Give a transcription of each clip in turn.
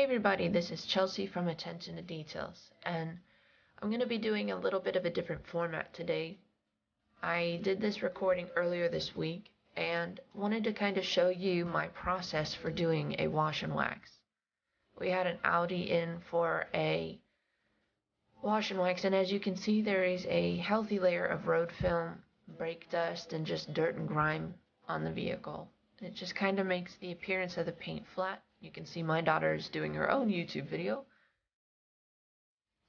Hey everybody, this is Chelsea from Attention to Details, and I'm going to be doing a little bit of a different format today. I did this recording earlier this week and wanted to kind of show you my process for doing a wash and wax. We had an Audi in for a wash and wax, and as you can see there is a healthy layer of road film, brake dust, and just dirt and grime on the vehicle. It just kind of makes the appearance of the paint flat. You can see my daughter is doing her own YouTube video.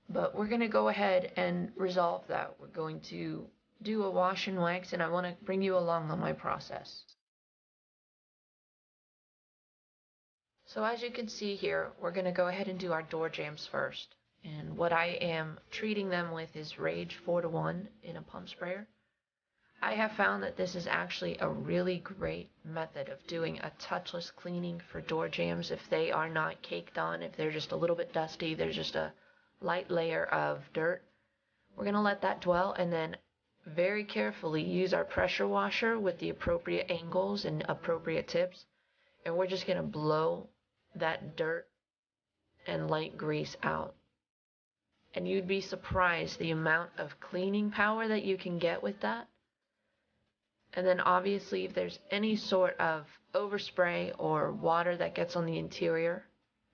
But we're going to go ahead and resolve that. We're going to do a wash and wax, and I want to bring you along on my process. So as you can see here, we're going to go ahead and do our door jambs first. And what I am treating them with is Rage 4-to-1 in a pump sprayer. I have found that this is actually a really great method of doing a touchless cleaning for door jambs if they are not caked on, if they're just a little bit dusty, there's just a light layer of dirt. We're going to let that dwell and then very carefully use our pressure washer with the appropriate angles and appropriate tips, and we're just going to blow that dirt and light grease out. And you'd be surprised the amount of cleaning power that you can get with that. And then obviously if there's any sort of overspray or water that gets on the interior,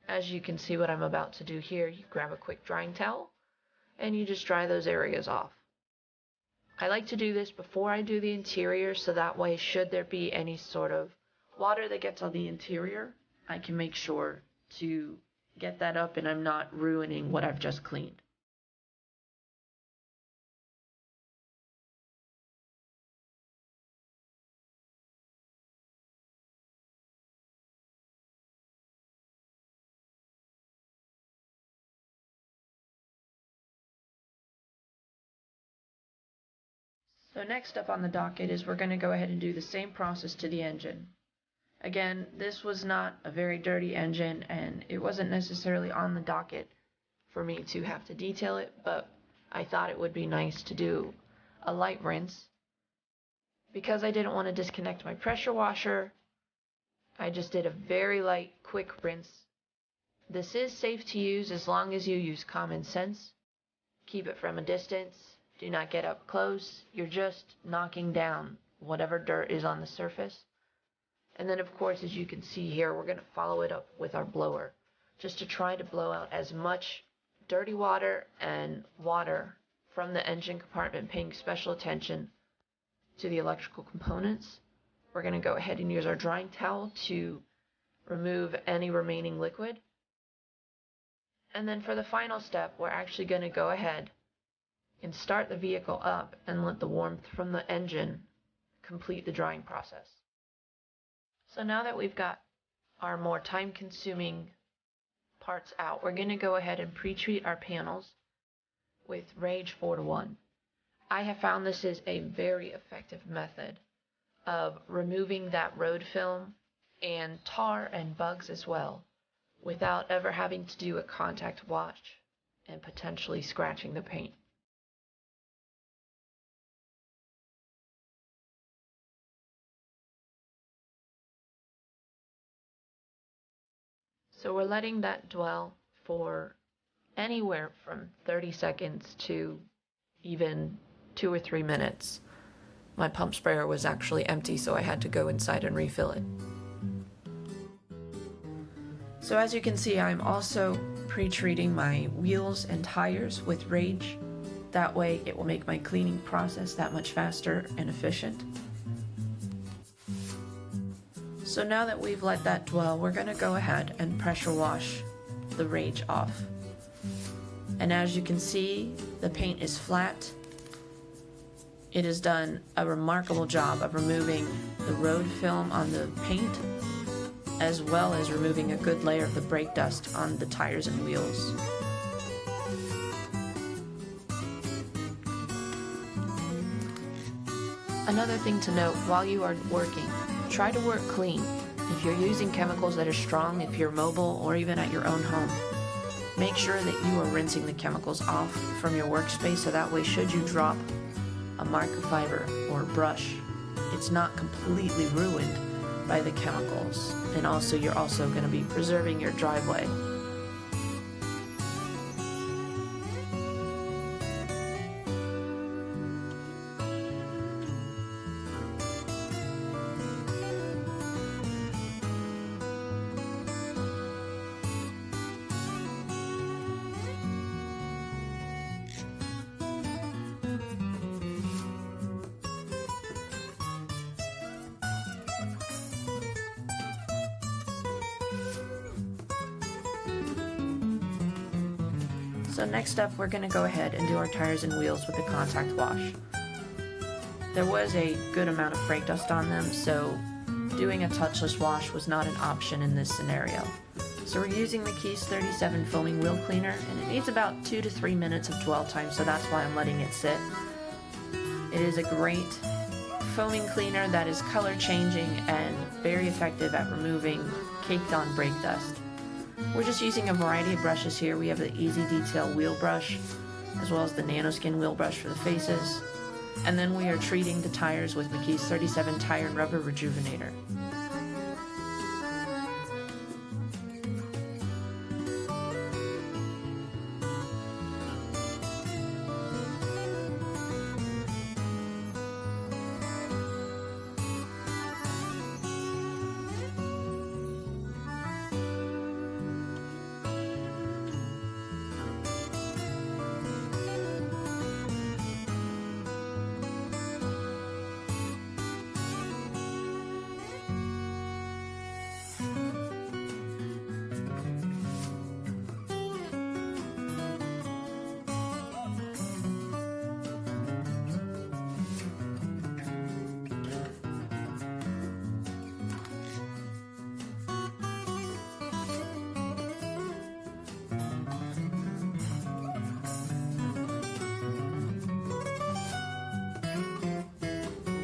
as you can see what I'm about to do here, you grab a quick drying towel and you just dry those areas off. I like to do this before I do the interior, so that way should there be any sort of water that gets on the interior, I can make sure to get that up and I'm not ruining what I've just cleaned. So next up on the docket is we're going to go ahead and do the same process to the engine. Again, this was not a very dirty engine and it wasn't necessarily on the docket for me to have to detail it, but I thought it would be nice to do a light rinse. Because I didn't want to disconnect my pressure washer, I just did a very light, quick rinse. This is safe to use as long as you use common sense. Keep it from a distance. Do not get up close. You're just knocking down whatever dirt is on the surface. And then of course, as you can see here, we're going to follow it up with our blower just to try to blow out as much dirty water and water from the engine compartment, paying special attention to the electrical components. We're going to go ahead and use our drying towel to remove any remaining liquid. And then for the final step, we're actually going to go ahead and start the vehicle up and let the warmth from the engine complete the drying process. So now that we've got our more time-consuming parts out, we're going to go ahead and pre-treat our panels with Rage 4-to-1. I have found this is a very effective method of removing that road film and tar and bugs as well, without ever having to do a contact wash and potentially scratching the paint. So we're letting that dwell for anywhere from 30 seconds to even 2 or 3 minutes. My pump sprayer was actually empty, so I had to go inside and refill it. So as you can see, I'm also pre-treating my wheels and tires with Rage. That way it will make my cleaning process that much faster and efficient. So now that we've let that dwell, we're going to go ahead and pressure wash the Rage off. And as you can see, the paint is flat. It has done a remarkable job of removing the road film on the paint, as well as removing a good layer of the brake dust on the tires and wheels. Another thing to note while you are working, try to work clean. If you're using chemicals that are strong, if you're mobile or even at your own home, make sure that you are rinsing the chemicals off from your workspace so that way should you drop a microfiber or brush, it's not completely ruined by the chemicals. And also you're also going to be preserving your driveway So next up, we're going to go ahead and do our tires and wheels with the contact wash. There was a good amount of brake dust on them, so doing a touchless wash was not an option in this scenario. So we're using McKees 37 foaming wheel cleaner, and it needs about 2 to 3 minutes of dwell time, so that's why I'm letting it sit. It is a great foaming cleaner that is color changing and very effective at removing caked on brake dust. We're just using a variety of brushes here. We have the Easy Detail wheel brush, as well as the Nanoskin wheel brush for the faces. And then we are treating the tires with McKees 37 Tire and Rubber Rejuvenator.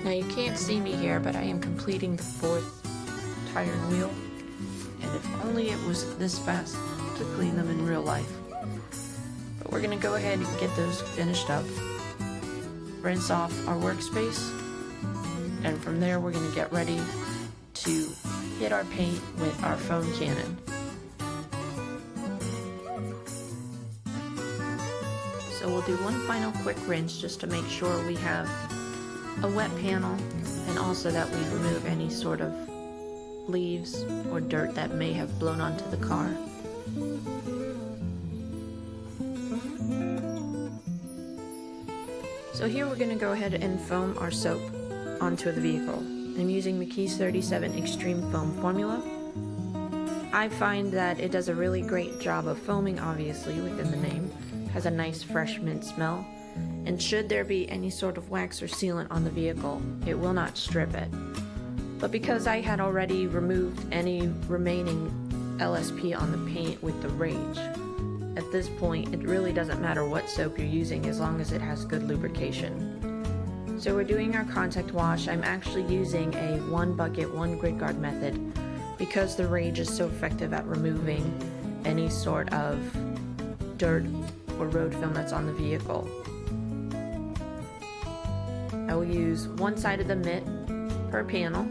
Now you can't see me here, but I am completing the 4th tire and wheel, and if only it was this fast to clean them in real life. But we're going to go ahead and get those finished up, rinse off our workspace, and from there we're going to get ready to hit our paint with our foam cannon. So we'll do one final quick rinse just to make sure we have a wet panel, and also that we remove any sort of leaves or dirt that may have blown onto the car. So here we're going to go ahead and foam our soap onto the vehicle. I'm using McKees 37 Extreme Foam Formula. I find that it does a really great job of foaming, obviously within the name. It has a nice fresh mint smell. And should there be any sort of wax or sealant on the vehicle, it will not strip it. But because I had already removed any remaining LSP on the paint with the Rage, at this point it really doesn't matter what soap you're using as long as it has good lubrication. So we're doing our contact wash. I'm actually using a 1 bucket, 1 grid guard method because the Rage is so effective at removing any sort of dirt or road film that's on the vehicle. I will use one side of the mitt per panel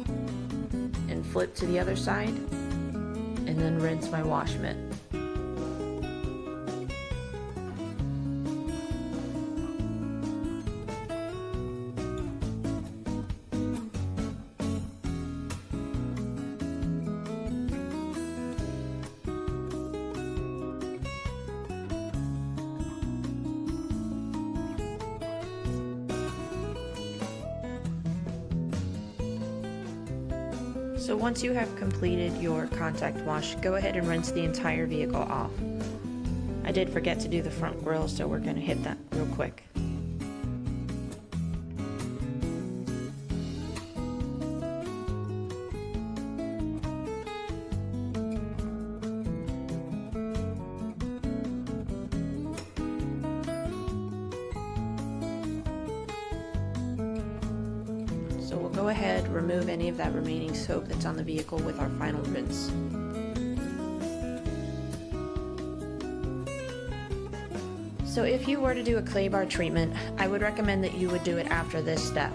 and flip to the other side and then rinse my wash mitt. So once you have completed your contact wash, go ahead and rinse the entire vehicle off. I did forget to do the front grille, so we're going to hit that real quick. So we'll go ahead, remove any of that remaining soap that's on the vehicle with our final rinse. So if you were to do a clay bar treatment, I would recommend that you would do it after this step.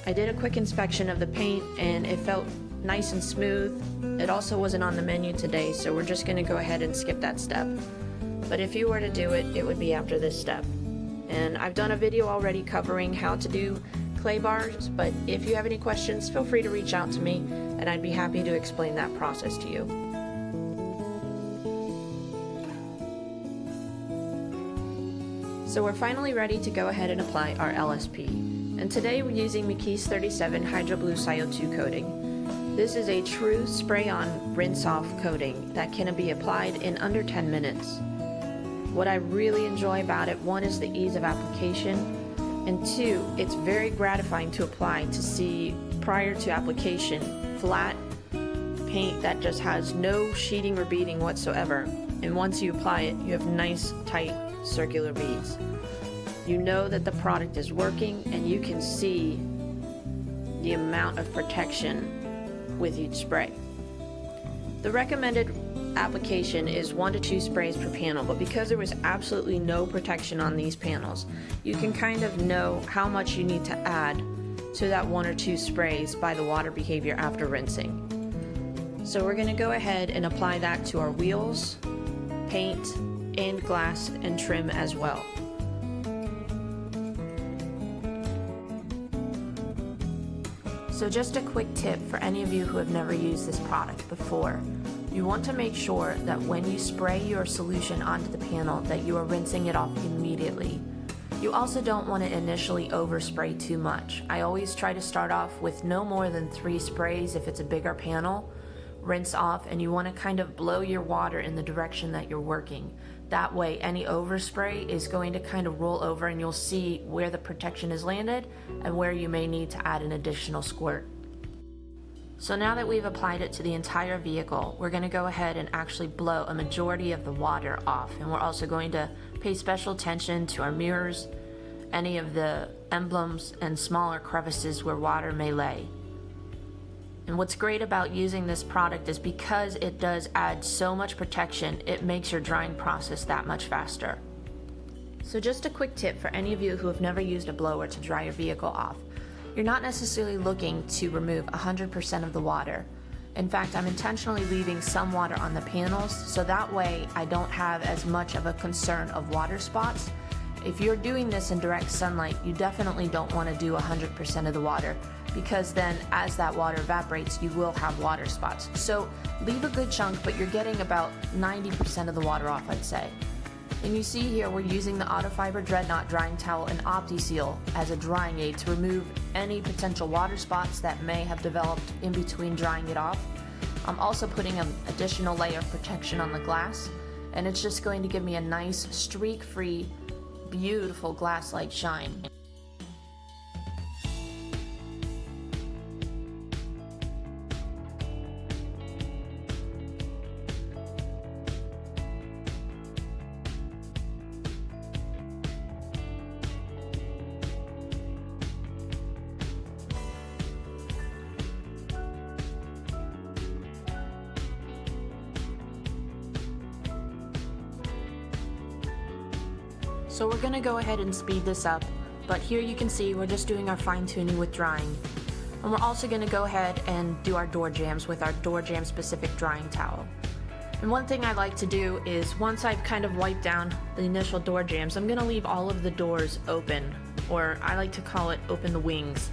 I did a quick inspection of the paint and it felt nice and smooth. It also wasn't on the menu today, so we're just going to go ahead and skip that step. But if you were to do it, it would be after this step. And I've done a video already covering how to do clay bars, but if you have any questions, feel free to reach out to me and I'd be happy to explain that process to you. So we're finally ready to go ahead and apply our LSP. And today we're using McKees 37 Hydro Blue CO2 coating. This is a true spray-on, rinse-off coating that can be applied in under 10 minutes. What I really enjoy about it, one is the ease of application, and two, it's very gratifying to apply to see prior to application flat paint that just has no sheeting or beading whatsoever, and once you apply it you have nice tight circular beads. You know that the product is working and you can see the amount of protection with each spray. The recommended application is 1 to 2 sprays per panel, but because there was absolutely no protection on these panels, you can kind of know how much you need to add to that 1 or 2 sprays by the water behavior after rinsing. So we're going to go ahead and apply that to our wheels, paint, and glass and trim as well. So just a quick tip for any of you who have never used this product before. You want to make sure that when you spray your solution onto the panel that you are rinsing it off immediately. You also don't want to initially overspray too much. I always try to start off with no more than 3 sprays if it's a bigger panel. Rinse off, and you want to kind of blow your water in the direction that you're working. That way any overspray is going to kind of roll over and you'll see where the protection is landed and where you may need to add an additional squirt. So now that we've applied it to the entire vehicle, we're going to go ahead and actually blow a majority of the water off, and we're also going to pay special attention to our mirrors, any of the emblems, and smaller crevices where water may lay. And what's great about using this product is because it does add so much protection, it makes your drying process that much faster. So just a quick tip for any of you who have never used a blower to dry your vehicle off. You're not necessarily looking to remove 100% of the water. In fact, I'm intentionally leaving some water on the panels so that way I don't have as much of a concern of water spots. If you're doing this in direct sunlight, you definitely don't want to do 100% of the water, because then as that water evaporates, you will have water spots. So leave a good chunk, but you're getting about 90% of the water off, I'd say. And you see here we're using the Autofiber Dreadnought drying towel and Opti-Seal as a drying aid to remove any potential water spots that may have developed in between drying it off. I'm also putting an additional layer of protection on the glass, and it's just going to give me a nice streak-free, beautiful glass-like shine. So we're going to go ahead and speed this up, but here you can see we're just doing our fine-tuning with drying. And we're also going to go ahead and do our door jambs with our door jam specific drying towel. And one thing I like to do is once I've kind of wiped down the initial door jambs, I'm going to leave all of the doors open, or I like to call it open the wings,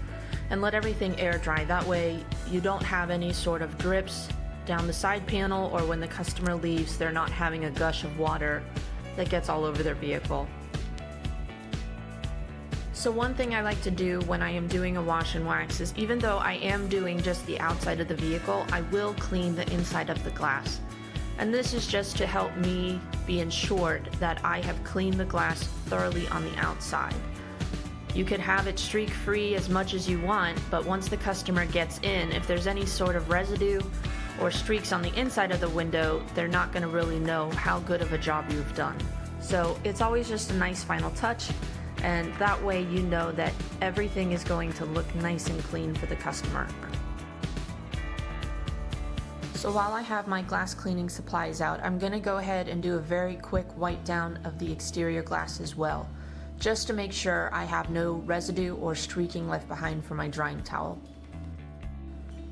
and let everything air dry. That way you don't have any sort of drips down the side panel, or when the customer leaves they're not having a gush of water that gets all over their vehicle. So one thing I like to do when I am doing a wash and wax is, even though I am doing just the outside of the vehicle, I will clean the inside of the glass. And this is just to help me be ensured that I have cleaned the glass thoroughly on the outside. You could have it streak free as much as you want, but once the customer gets in, if there's any sort of residue or streaks on the inside of the window, they're not going to really know how good of a job you've done. So it's always just a nice final touch, and that way you know that everything is going to look nice and clean for the customer. So while I have my glass cleaning supplies out, I'm going to go ahead and do a very quick wipe down of the exterior glass as well, just to make sure I have no residue or streaking left behind for my drying towel.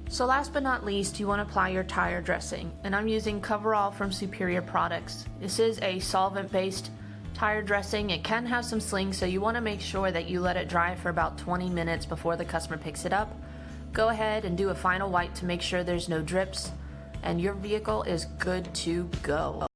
So last but not least, you want to apply your tire dressing, and I'm using Coverall from Superior Products. This is a solvent-based tire dressing. It can have some slings, so you want to make sure that you let it dry for about 20 minutes before the customer picks it up. Go ahead and do a final wipe to make sure there's no drips, and your vehicle is good to go.